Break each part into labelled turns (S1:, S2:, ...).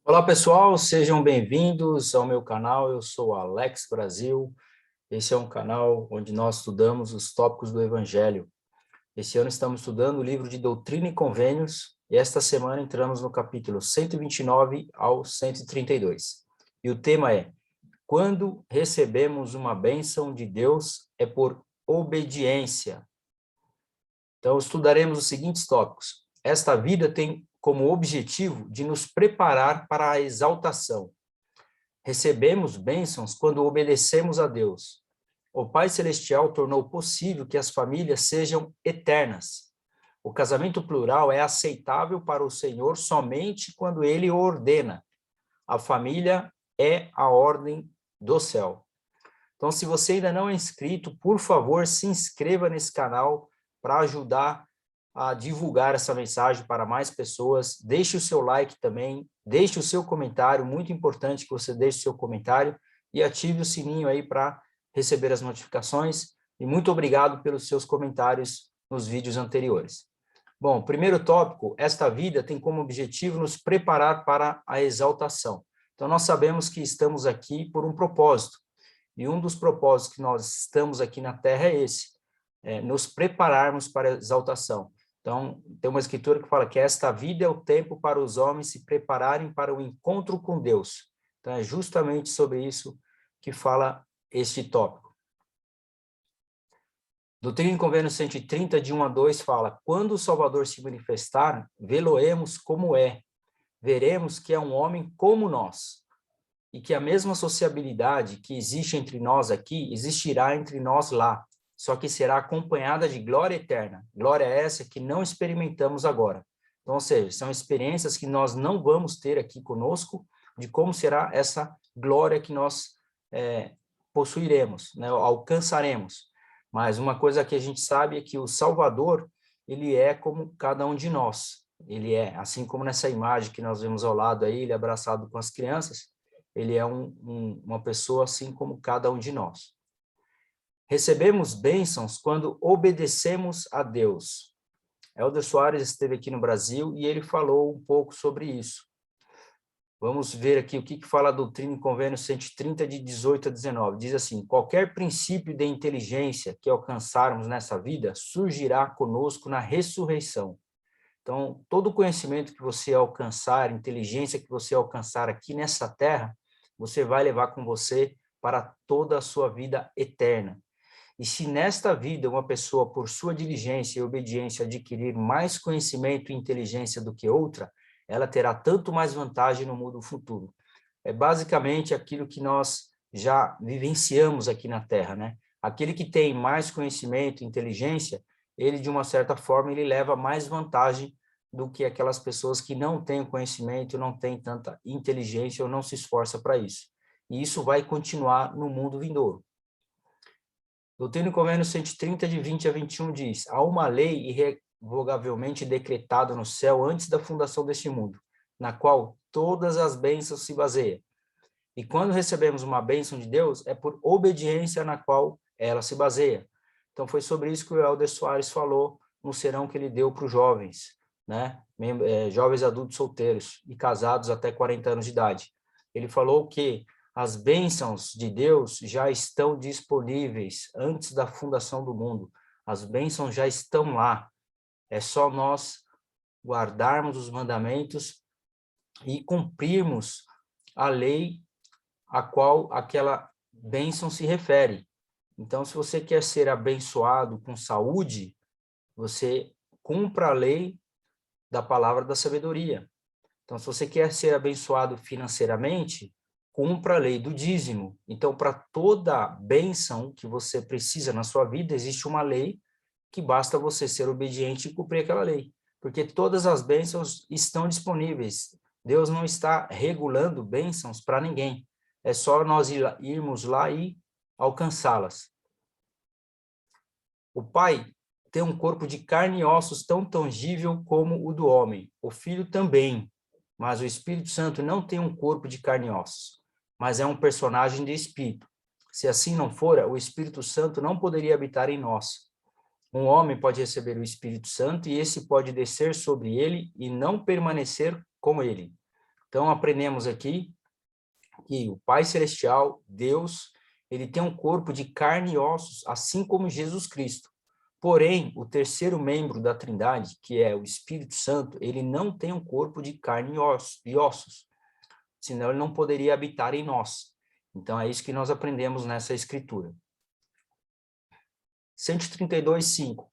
S1: Olá pessoal, sejam bem-vindos ao meu canal. Eu sou Alex Brasil. Esse é um canal onde nós estudamos os tópicos do Evangelho. Esse ano estamos estudando o livro de Doutrina e Convênios e esta semana entramos no capítulo 129 ao 132. E o tema é: quando recebemos uma bênção de Deus é por obediência. Então estudaremos os seguintes tópicos. Esta vida tem como objetivo de nos preparar para a exaltação. Recebemos bênçãos quando obedecemos a Deus. O Pai Celestial tornou possível que as famílias sejam eternas. O casamento plural é aceitável para o Senhor somente quando Ele o ordena. A família é a ordem do céu. Então, se você ainda não é inscrito, por favor, se inscreva nesse canal para ajudar a divulgar essa mensagem para mais pessoas. Deixe o seu like também, deixe o seu comentário, muito importante que você deixe o seu comentário e ative o sininho aí para receber as notificações. E muito obrigado pelos seus comentários nos vídeos anteriores. Bom, primeiro tópico, esta vida tem como objetivo nos preparar para a exaltação. Então, nós sabemos que estamos aqui por um propósito. E um dos propósitos que nós estamos aqui na Terra é esse, nos prepararmos para a exaltação. Então, tem uma escritura que fala que esta vida é o tempo para os homens se prepararem para o encontro com Deus. Então, é justamente sobre isso que fala este tópico. Doutrina e Convênios 130, de 1 a 2, fala: quando o Salvador se manifestar, vê-lo-emos como é. Veremos que é um homem como nós. E que a mesma sociabilidade que existe entre nós aqui, existirá entre nós lá. Só que será acompanhada de glória eterna. Glória essa que não experimentamos agora. Então, ou seja, são experiências que nós não vamos ter aqui conosco, de como será essa glória que nós possuiremos, né, alcançaremos. Mas uma coisa que a gente sabe é que o Salvador, ele é como cada um de nós. Ele é, assim como nessa imagem que nós vemos ao lado aí, ele é abraçado com as crianças, ele é uma pessoa assim como cada um de nós. Recebemos bênçãos quando obedecemos a Deus. Helder Soares esteve aqui no Brasil e ele falou um pouco sobre isso. Vamos ver aqui o que fala a Doutrina e Convênios 130, de 18 a 19. Diz assim: qualquer princípio de inteligência que alcançarmos nessa vida surgirá conosco na ressurreição. Então, todo o conhecimento que você alcançar, inteligência que você alcançar aqui nessa terra, você vai levar com você para toda a sua vida eterna. E se nesta vida uma pessoa, por sua diligência e obediência, adquirir mais conhecimento e inteligência do que outra, ela terá tanto mais vantagem no mundo futuro. É basicamente aquilo que nós já vivenciamos aqui na Terra, né? Aquele que tem mais conhecimento e inteligência, ele, de uma certa forma, ele leva mais vantagem do que aquelas pessoas que não têm conhecimento, não têm tanta inteligência ou não se esforça para isso. E isso vai continuar no mundo vindouro. Doutrina e Convênios 130, de 20 a 21, diz: há uma lei irrevogavelmente decretada no céu antes da fundação deste mundo, na qual todas as bênçãos se baseiam. E quando recebemos uma bênção de Deus, é por obediência na qual ela se baseia. Então, foi sobre isso que o Helder Soares falou no serão que ele deu para os jovens, né? Jovens adultos solteiros e casados até 40 anos de idade. Ele falou que as bênçãos de Deus já estão disponíveis antes da fundação do mundo. As bênçãos já estão lá. É só nós guardarmos os mandamentos e cumprirmos a lei a qual aquela bênção se refere. Então, se você quer ser abençoado com saúde, você cumpra a lei da palavra da sabedoria. Então, se você quer ser abençoado financeiramente, cumpra a lei do dízimo. Então, para toda bênção que você precisa na sua vida, existe uma lei que basta você ser obediente e cumprir aquela lei. Porque todas as bênçãos estão disponíveis. Deus não está regulando bênçãos para ninguém. É só nós irmos lá e alcançá-las. O Pai tem um corpo de carne e ossos tão tangível como o do homem. O Filho também. Mas o Espírito Santo não tem um corpo de carne e ossos, mas é um personagem de espírito. Se assim não fora, o Espírito Santo não poderia habitar em nós. Um homem pode receber o Espírito Santo e esse pode descer sobre ele e não permanecer com ele. Então, aprendemos aqui que o Pai Celestial, Deus, ele tem um corpo de carne e ossos, assim como Jesus Cristo. Porém, o terceiro membro da Trindade, que é o Espírito Santo, ele não tem um corpo de carne e ossos, senão ele não poderia habitar em nós. Então, é isso que nós aprendemos nessa escritura. 132:5.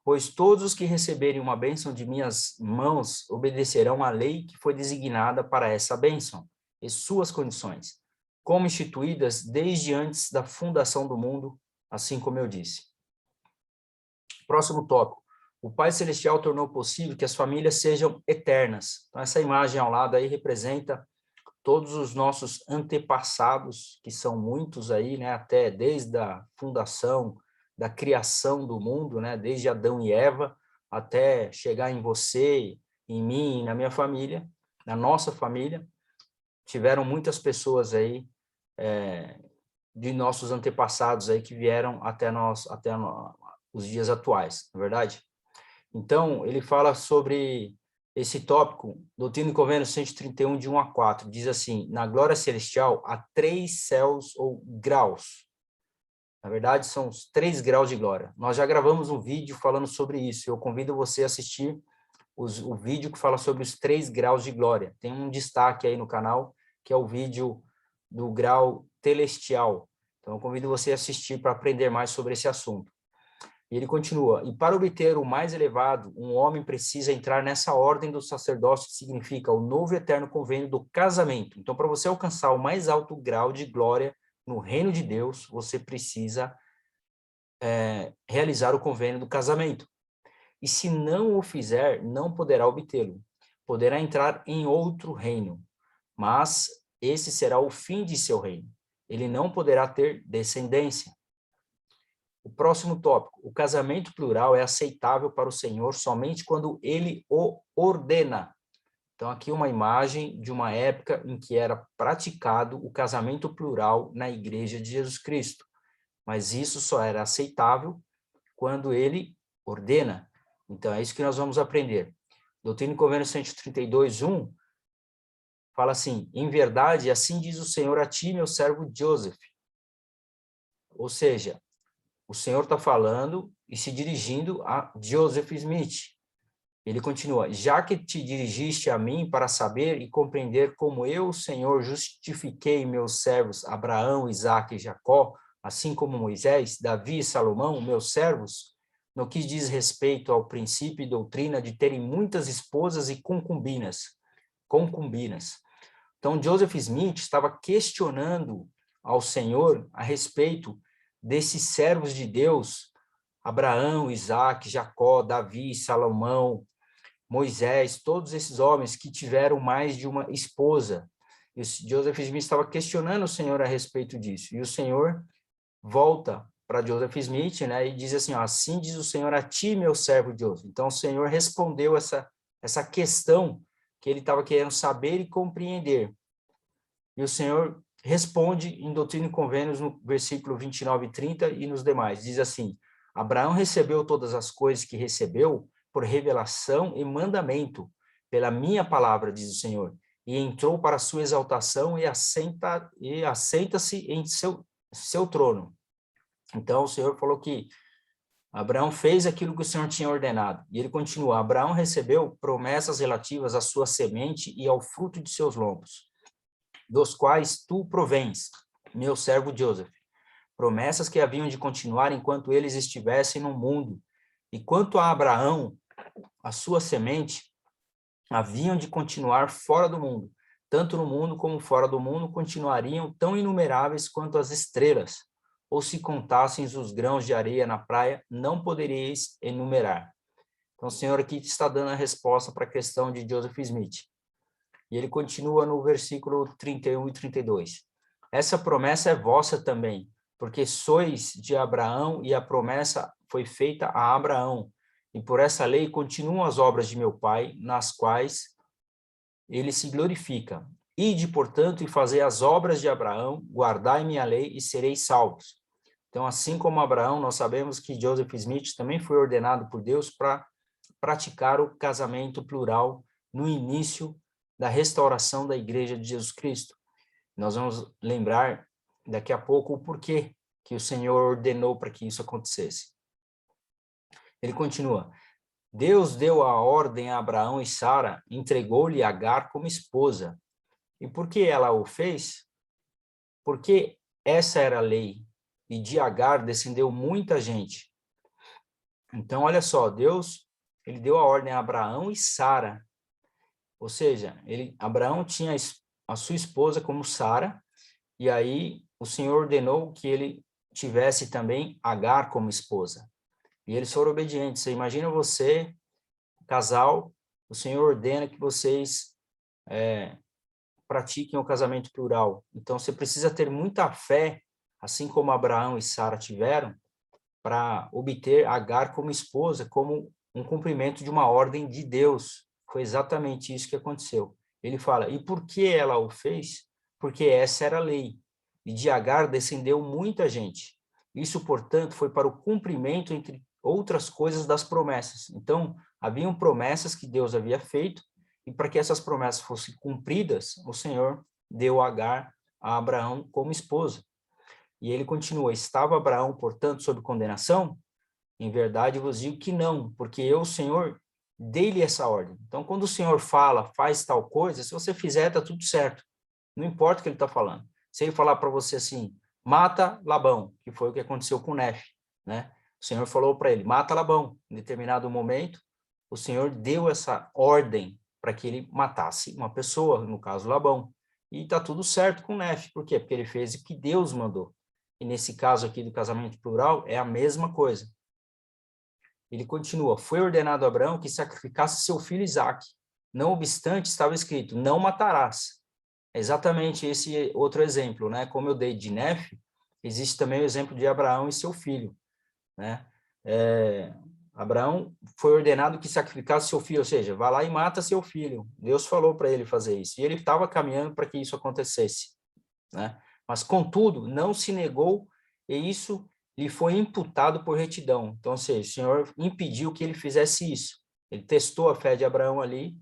S1: Pois todos os que receberem uma bênção de minhas mãos obedecerão à lei que foi designada para essa bênção e suas condições, como instituídas desde antes da fundação do mundo, assim como eu disse. Próximo tópico. O Pai Celestial tornou possível que as famílias sejam eternas. Então, essa imagem ao lado aí representa todos os nossos antepassados, que são muitos aí, né, até desde a fundação, da criação do mundo, né, desde Adão e Eva, até chegar em você, em mim, e na minha família, na nossa família, tiveram muitas pessoas aí, de nossos antepassados aí, que vieram até os dias atuais, não é verdade? Então, ele fala sobre esse tópico, Doutrina e Convênios 131, de 1 a 4, diz assim: na glória celestial há 3 céus ou graus. Na verdade, são os 3 graus de glória. Nós já gravamos um vídeo falando sobre isso. Eu convido você a assistir o vídeo que fala sobre os 3 graus de glória. Tem um destaque aí no canal, que é o vídeo do grau celestial. Então, eu convido você a assistir para aprender mais sobre esse assunto. E ele continua: e para obter o mais elevado, um homem precisa entrar nessa ordem do sacerdócio, que significa o novo e eterno convênio do casamento. Então, para você alcançar o mais alto grau de glória no reino de Deus, você precisa realizar o convênio do casamento. E se não o fizer, não poderá obtê-lo. Poderá entrar em outro reino, mas esse será o fim de seu reino. Ele não poderá ter descendência. O próximo tópico: o casamento plural é aceitável para o Senhor somente quando ele o ordena. Então, aqui uma imagem de uma época em que era praticado o casamento plural na Igreja de Jesus Cristo. Mas isso só era aceitável quando ele ordena. Então, é isso que nós vamos aprender. Doutrina e Convênios 132:1 fala assim: em verdade, assim diz o Senhor a ti, meu servo Joseph. Ou seja, o Senhor está falando e se dirigindo a Joseph Smith. Ele continua: já que te dirigiste a mim para saber e compreender como eu, o Senhor, justifiquei meus servos Abraão, Isaque e Jacó, assim como Moisés, Davi e Salomão, meus servos, no que diz respeito ao princípio e doutrina de terem muitas esposas e concubinas. Então, Joseph Smith estava questionando ao Senhor a respeito desses servos de Deus, Abraão, Isaque, Jacó, Davi, Salomão, Moisés, todos esses homens que tiveram mais de uma esposa. E Joseph Smith estava questionando o Senhor a respeito disso. E o Senhor volta para Joseph Smith, né, e diz assim: ó, assim diz o Senhor a ti, meu servo Joseph. Então, o Senhor respondeu essa questão que ele estava querendo saber e compreender. E o Senhor responde em Doutrina e Convênios, no versículo 29 e 30 e nos demais. Diz assim: Abraão recebeu todas as coisas que recebeu por revelação e mandamento, pela minha palavra, diz o Senhor, e entrou para a sua exaltação e assenta-se em seu trono. Então, o Senhor falou que Abraão fez aquilo que o Senhor tinha ordenado. E ele continua: Abraão recebeu promessas relativas à sua semente e ao fruto de seus lombos, dos quais tu provens, meu servo Joseph. Promessas que haviam de continuar enquanto eles estivessem no mundo. E quanto a Abraão, a sua semente, haviam de continuar fora do mundo. Tanto no mundo como fora do mundo continuariam tão inumeráveis quanto as estrelas. Ou se contassem os grãos de areia na praia, não poderíeis enumerar. Então, o Senhor aqui está dando a resposta para a questão de Joseph Smith. E ele continua no versículo 31 e 32. Essa promessa é vossa também, porque sois de Abraão e a promessa foi feita a Abraão. E por essa lei continuam as obras de meu Pai, nas quais ele se glorifica. Ide, portanto, e fazei as obras de Abraão, guardai minha lei e sereis salvos. Então, assim como Abraão, nós sabemos que Joseph Smith também foi ordenado por Deus para praticar o casamento plural no início, da restauração da Igreja de Jesus Cristo. Nós vamos lembrar daqui a pouco o porquê que o Senhor ordenou para que isso acontecesse. Ele continua: Deus deu a ordem a Abraão e Sara, entregou-lhe Agar como esposa. E por que ela o fez? Porque essa era a lei, e de Agar descendeu muita gente. Então, olha só, Deus, ele deu a ordem a Abraão e Sara. Ou seja, Abraão tinha a sua esposa como Sara, e aí o Senhor ordenou que ele tivesse também Agar como esposa. E eles foram obedientes. Você imagina você, casal, o Senhor ordena que vocês pratiquem o casamento plural. Então, você precisa ter muita fé, assim como Abraão e Sara tiveram, para obter Agar como esposa, como um cumprimento de uma ordem de Deus. Foi exatamente isso que aconteceu. Ele fala, e por que ela o fez? Porque essa era a lei. E de Agar descendeu muita gente. Isso, portanto, foi para o cumprimento, entre outras coisas, das promessas. Então, haviam promessas que Deus havia feito, e para que essas promessas fossem cumpridas, o Senhor deu Agar a Abraão como esposa. E ele continua, estava Abraão, portanto, sob condenação? Em verdade vos digo que não, porque eu, o Senhor, dei-lhe essa ordem. Então, quando o Senhor fala, faz tal coisa, se você fizer, está tudo certo. Não importa o que ele está falando. Se ele falar para você assim, mata Labão, que foi o que aconteceu com Nefe, né? O Senhor falou para ele, mata Labão. Em determinado momento, o Senhor deu essa ordem para que ele matasse uma pessoa, no caso Labão. E está tudo certo com Nefe. Por quê? Porque ele fez o que Deus mandou. E nesse caso aqui do casamento plural, é a mesma coisa. Ele continua, foi ordenado a Abraão que sacrificasse seu filho Isaque. Não obstante, estava escrito, não matarás. É exatamente esse outro exemplo, né? Como eu dei de Nefe, existe também o exemplo de Abraão e seu filho, né? Abraão foi ordenado que sacrificasse seu filho, ou seja, vá lá e mata seu filho. Deus falou para ele fazer isso. E ele estava caminhando para que isso acontecesse, né? Mas, contudo, não se negou e isso lhe foi imputado por retidão. Então, ou seja, o Senhor impediu que ele fizesse isso. Ele testou a fé de Abraão ali,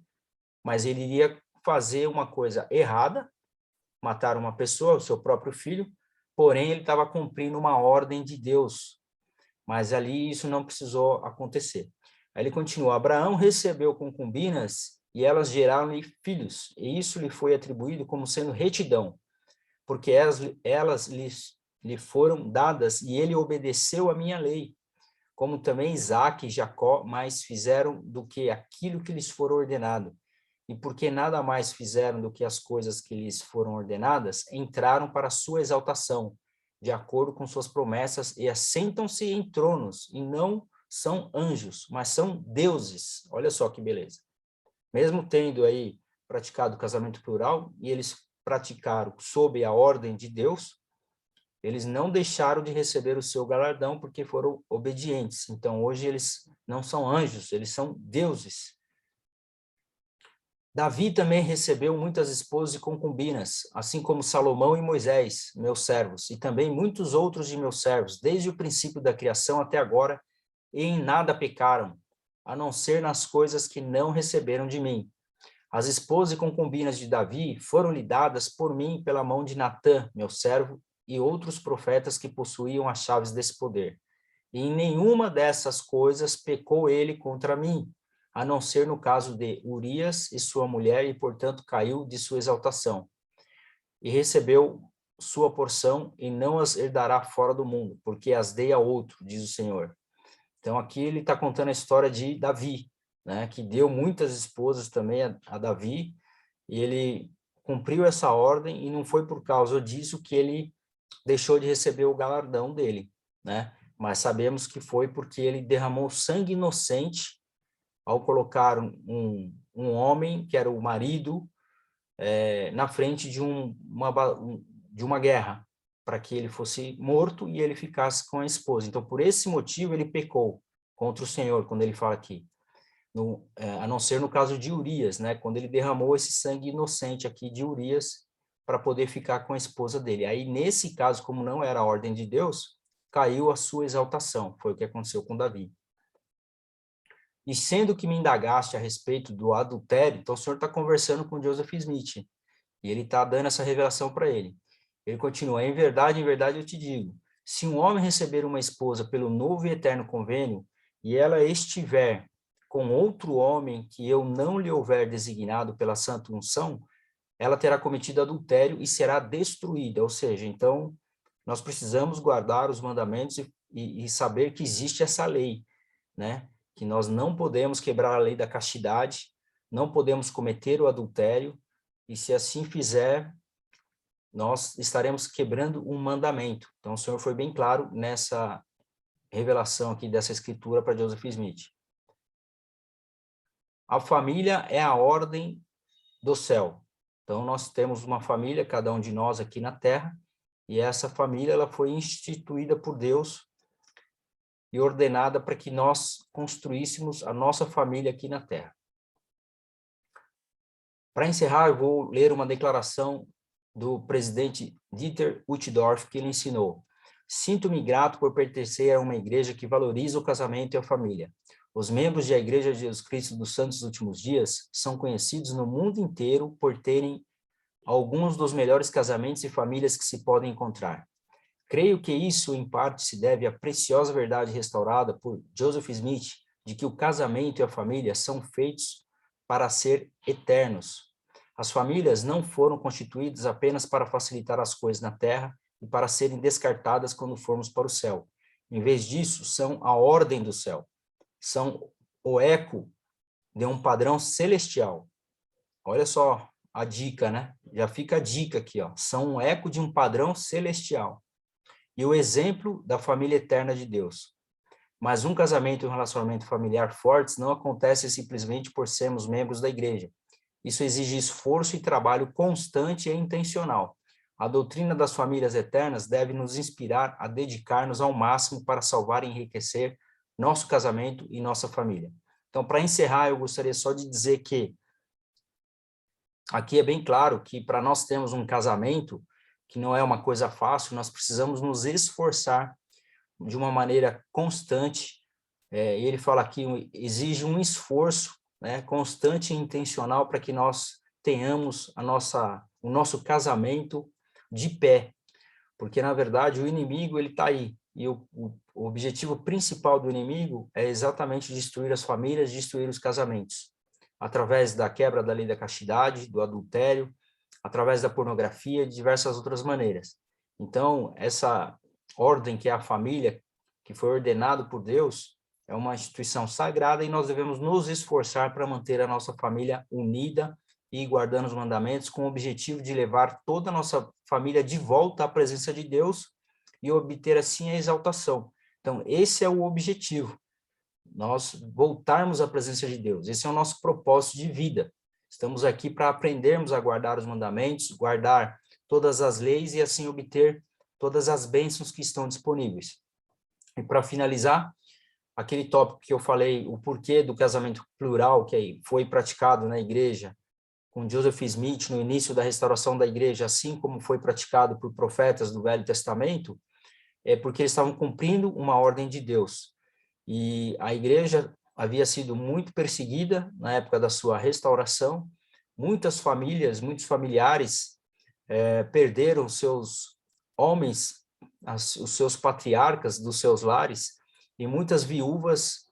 S1: mas ele iria fazer uma coisa errada, matar uma pessoa, o seu próprio filho, porém ele estava cumprindo uma ordem de Deus. Mas ali isso não precisou acontecer. Aí ele continua, Abraão recebeu concubinas e elas geraram-lhe filhos, e isso lhe foi atribuído como sendo retidão, porque elas lhe foram dadas e ele obedeceu a minha lei, como também Isaque e Jacó mais fizeram do que aquilo que lhes for ordenado. E porque nada mais fizeram do que as coisas que lhes foram ordenadas, entraram para a sua exaltação, de acordo com suas promessas, e assentam-se em tronos, e não são anjos, mas são deuses. Olha só que beleza. Mesmo tendo aí praticado o casamento plural, e eles praticaram sob a ordem de Deus, eles não deixaram de receber o seu galardão porque foram obedientes. Então, hoje eles não são anjos, eles são deuses. Davi também recebeu muitas esposas e concubinas, assim como Salomão e Moisés, meus servos, e também muitos outros de meus servos, desde o princípio da criação até agora, e em nada pecaram, a não ser nas coisas que não receberam de mim. As esposas e concubinas de Davi foram-lhe dadas por mim pela mão de Natã, meu servo, e outros profetas que possuíam as chaves desse poder. E em nenhuma dessas coisas pecou ele contra mim, a não ser no caso de Urias e sua mulher, e portanto caiu de sua exaltação. E recebeu sua porção e não as herdará fora do mundo, porque as dei a outro, diz o Senhor. Então aqui ele está contando a história de Davi, né, que deu muitas esposas também a Davi, e ele cumpriu essa ordem, e não foi por causa disso que ele deixou de receber o galardão dele, né? Mas sabemos que foi porque ele derramou sangue inocente ao colocar um homem, que era o marido, na frente de uma guerra, para que ele fosse morto e ele ficasse com a esposa. Então, por esse motivo, ele pecou contra o Senhor, quando ele fala aqui. A não ser no caso de Urias, né? Quando ele derramou esse sangue inocente aqui de Urias para poder ficar com a esposa dele. Aí, nesse caso, como não era a ordem de Deus, caiu a sua exaltação. Foi o que aconteceu com Davi. E sendo que me indagaste a respeito do adultério, então o Senhor está conversando com Joseph Smith, e ele está dando essa revelação para ele. Ele continua, em verdade eu te digo, se um homem receber uma esposa pelo novo e eterno convênio, e ela estiver com outro homem que eu não lhe houver designado pela santa unção, ela terá cometido adultério e será destruída. Ou seja, então, nós precisamos guardar os mandamentos e saber que existe essa lei, né? Que nós não podemos quebrar a lei da castidade, não podemos cometer o adultério, e se assim fizer, nós estaremos quebrando um mandamento. Então, o Senhor foi bem claro nessa revelação aqui dessa escritura para Joseph Smith. A família é a ordem do céu. Então, nós temos uma família, cada um de nós aqui na Terra, e essa família ela foi instituída por Deus e ordenada para que nós construíssemos a nossa família aqui na Terra. Para encerrar, eu vou ler uma declaração do presidente Dieter Uchtdorf, que ele ensinou: sinto-me grato por pertencer a uma igreja que valoriza o casamento e a família. Os membros da Igreja de Jesus Cristo dos Santos Últimos Dias são conhecidos no mundo inteiro por terem alguns dos melhores casamentos e famílias que se podem encontrar. Creio que isso, em parte, se deve à preciosa verdade restaurada por Joseph Smith, de que o casamento e a família são feitos para ser eternos. As famílias não foram constituídas apenas para facilitar as coisas na terra e para serem descartadas quando formos para o céu. Em vez disso, são a ordem do céu. São o eco de um padrão celestial. Olha só a dica, né? Já fica a dica aqui, ó. São um eco de um padrão celestial. E o exemplo da família eterna de Deus. Mas um casamento e um relacionamento familiar fortes não acontece simplesmente por sermos membros da igreja. Isso exige esforço e trabalho constante e intencional. A doutrina das famílias eternas deve nos inspirar a dedicar-nos ao máximo para salvar e enriquecer nosso casamento e nossa família. Então, para encerrar, eu gostaria só de dizer que aqui é bem claro que para nós termos um casamento, que não é uma coisa fácil, nós precisamos nos esforçar de uma maneira constante. Ele fala aqui, exige um esforço, né, constante e intencional para que nós tenhamos o nosso casamento de pé. Porque, na verdade, o inimigo ele está aí. E o objetivo principal do inimigo é exatamente destruir as famílias, destruir os casamentos. Através da quebra da lei da castidade, do adultério, através da pornografia e de diversas outras maneiras. Então, essa ordem que é a família, que foi ordenado por Deus, é uma instituição sagrada e nós devemos nos esforçar para manter a nossa família unida e guardando os mandamentos com o objetivo de levar toda a nossa família de volta à presença de Deus e obter assim a exaltação. Então, esse é o objetivo, nós voltarmos à presença de Deus. Esse é o nosso propósito de vida. Estamos aqui para aprendermos a guardar os mandamentos, guardar todas as leis e assim obter todas as bênçãos que estão disponíveis. E para finalizar, aquele tópico que eu falei, o porquê do casamento plural que foi praticado na igreja, com Joseph Smith no início da restauração da igreja, assim como foi praticado por profetas do Velho Testamento, é porque eles estavam cumprindo uma ordem de Deus. E a igreja havia sido muito perseguida na época da sua restauração. Muitas famílias, muitos familiares perderam seus homens, os seus patriarcas dos seus lares, e muitas viúvas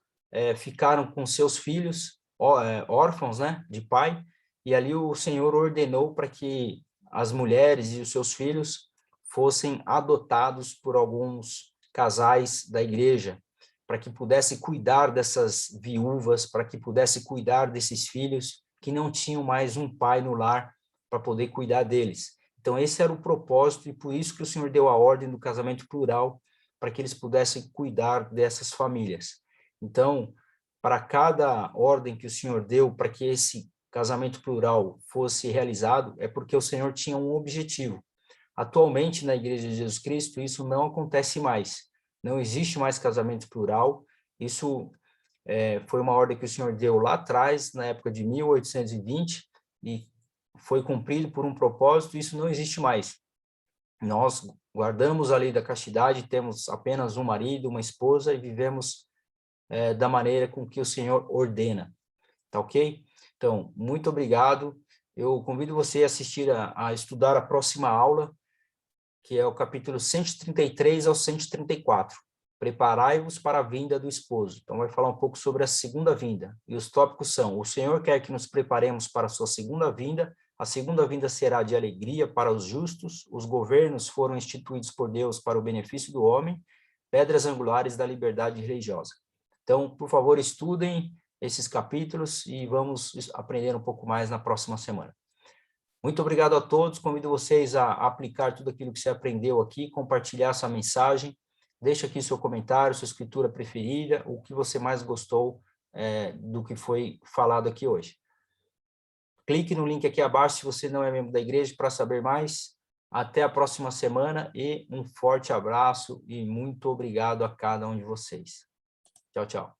S1: ficaram com seus filhos órfãos, né, de pai, e ali o Senhor ordenou para que as mulheres e os seus filhos fossem adotados por alguns casais da igreja, para que pudesse cuidar dessas viúvas, para que pudesse cuidar desses filhos que não tinham mais um pai no lar para poder cuidar deles. Então, esse era o propósito, e por isso que o Senhor deu a ordem do casamento plural, para que eles pudessem cuidar dessas famílias. Então, para cada ordem que o Senhor deu para que esse casamento plural fosse realizado, é porque o Senhor tinha um objetivo. Atualmente, na Igreja de Jesus Cristo, isso não acontece mais. Não existe mais casamento plural. Isso foi uma ordem que o Senhor deu lá atrás, na época de 1820, e foi cumprido por um propósito, isso não existe mais. Nós guardamos a lei da castidade, temos apenas um marido, uma esposa, e vivemos da maneira com que o Senhor ordena, tá ok? Então, muito obrigado. Eu convido você a assistir, a estudar a próxima aula, que é o capítulo 133 ao 134. Preparai-vos para a vinda do esposo. Então, vai falar um pouco sobre a segunda vinda. E os tópicos são: o Senhor quer que nos preparemos para a sua segunda vinda. A segunda vinda será de alegria para os justos. Os governos foram instituídos por Deus para o benefício do homem. Pedras angulares da liberdade religiosa. Então, por favor, estudem esses capítulos e vamos aprender um pouco mais na próxima semana. Muito obrigado a todos, convido vocês a aplicar tudo aquilo que você aprendeu aqui, compartilhar essa mensagem, deixa aqui seu comentário, sua escritura preferida, o que você mais gostou do que foi falado aqui hoje. Clique no link aqui abaixo se você não é membro da igreja para saber mais. Até a próxima semana e um forte abraço e muito obrigado a cada um de vocês. Tchau, tchau.